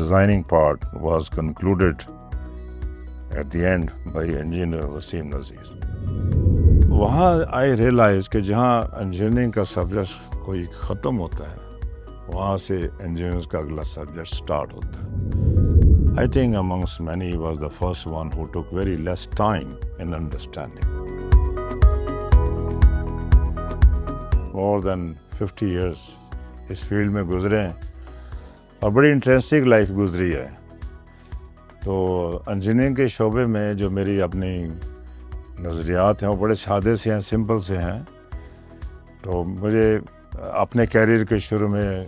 designing part was concluded at the end by engineer Wasim Nazir. वहाँ आई realise कि जहाँ engineering का subject कोई ख़त्म होता है वहाँ से इंजीनियरिंग का अगला सब्जेक्ट स्टार्ट होता है. I think amongst many he was the first one who took very less time in understanding. More than 50 years इस फील्ड में गुजरे हैं और बड़ी इंटरेस्टिंग लाइफ गुजरी है. तो इंजीनियरिंग के शोबे में जो मेरी अपनी नज़रियात हैं वो बड़े सादे से हैं, सिंपल से हैं. तो मुझे अपने कैरियर के शुरू में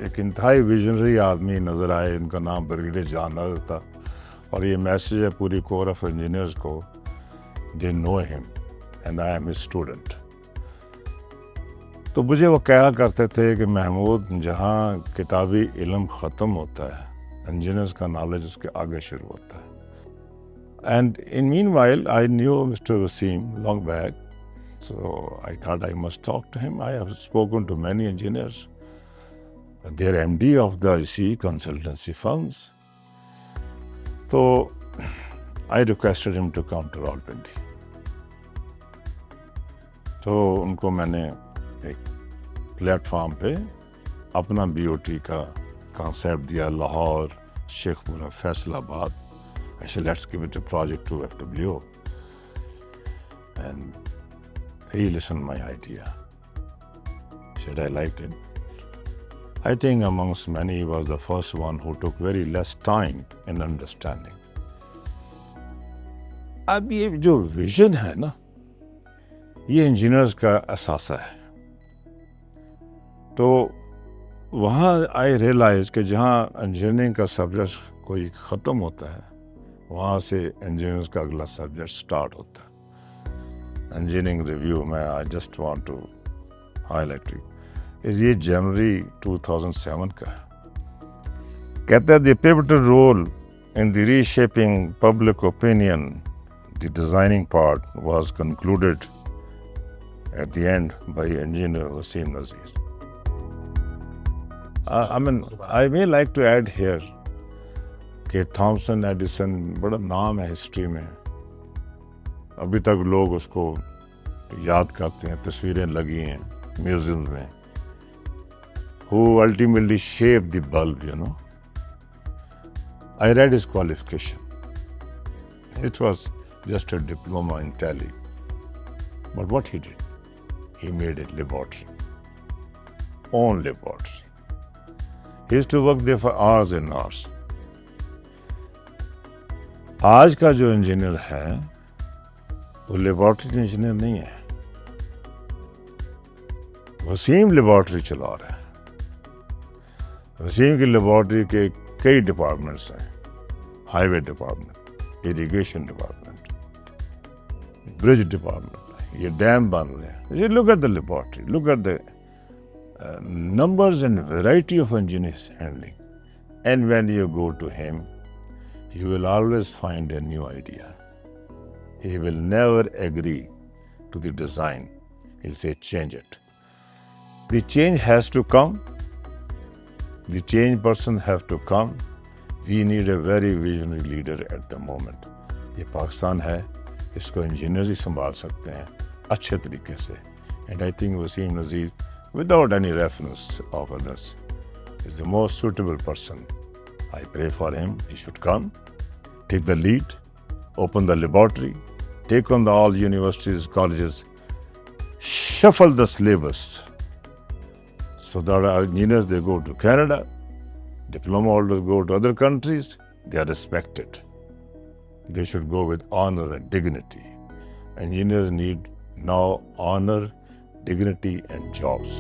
एक इंतहाई विजनरी आदमी नज़र आए, इनका नाम ब्रिगेडियर जनरल था. और ये मैसेज है पूरी कोर ऑफ इंजीनियर्स को, they know him and I am his student. तो मुझे वो कहा करते थे कि महमूद, जहाँ किताबी इल्म ख़त्म होता है इंजीनियर्स का नॉलेज उसके आगे शुरू होता है. And in meanwhile, I knew Mr. Wasim long back, so I thought I must talk to him. I have spoken to many engineers. They are MD of the consultancy firms. So I requested him to come to Rawalpindi. तो उनको मैंने एक platform पे अपना BOT का concept दिया, Lahore, Sheikhpura, Faisalabad. I said, let's give it a project to FWO. And he listened my idea. He said, I liked it. I think amongst many, he was the first one who took very less time in understanding. अब ये जो vision है ना, ये engineers का असासा है. तो वहाँ आई रियलाइज कि जहाँ इंजीनियरिंग का सब्जेक्ट कोई ख़त्म होता है वहाँ से इंजीनियरिंग का अगला सब्जेक्ट स्टार्ट होता है. इंजीनियरिंग रिव्यू में I just want to highlight ये जनवरी 2007 का है. कहता है the pivotal role in the reshaping public opinion, the designing part was concluded at the end by engineer Waseem Nazir. I may like to add here कि Thomson Edison बड़ा नाम है हिस्ट्री में. अभी तक लोग उसको याद करते हैं, तस्वीरें लगी हैं म्यूजियम में. Who ultimately shaped the bulb, you know. I read his qualification. It was just a diploma in tally. But what he did, he made a laboratory. Own laboratory. He used to work there for hours and hours. आज का जो engineer है वो laboratory engineer नहीं है. Wasim laboratory चला रहा है. वसीम की लेबॉर्ट्री के कई डिपार्टमेंट्स हैं. Highway department, irrigation department, bridge department, ये डैम बन रहे हैं. You look at the laboratory, look at the numbers and variety of engineers handling. And when you go to him, you will always find a new idea. He will never agree to the design. He'll say, change it. The change has to come. The change person have to come. We need a very visionary leader at the moment. ये पाकिस्तान है, इसको engineers ही संभाल सकते हैं अच्छे तरीके से. And I think Wasim Nazir, without any reference of others, is the most suitable person. I pray for him. He should come, take the lead, open the laboratory, take on all universities, colleges, shuffle the syllabus so that our engineers, they go to Canada, diploma holders go to other countries, they are respected. They should go with honor and dignity. Engineers need now honor, dignity, and jobs.